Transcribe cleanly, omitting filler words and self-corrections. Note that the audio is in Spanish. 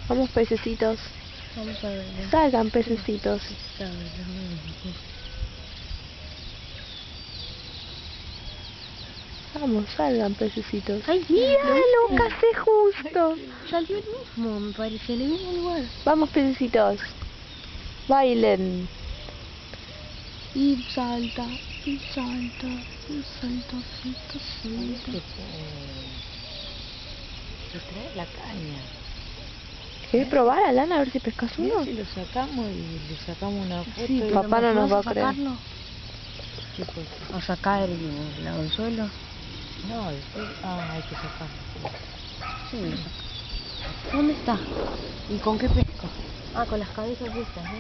Vamos, pececitos. Vamos a ver. Salgan, pececitos. Vamos, salgan, pececitos. ¡Ay, ¡Mira! lo ¡Lo casé justo! Salió el mismo, me parece, en el mismo lugar. Vamos, pececitos. Bailen. Y salta, y salta, y salta, salta, salta. Se trae la caña. ¿Querés probar, Alana, a ver si pescas Mirá uno? si lo sacamos y le sacamos una foto. Sí, y pero papá no nos va a creer. sacarlo? ¿Qué cosa? ¿A sacar el anzuelo? No, después... Ah, hay que sacarlo. Sí. ¿Dónde está? ¿Y con qué pesca? Ah, con las cabezas estas, ¿no?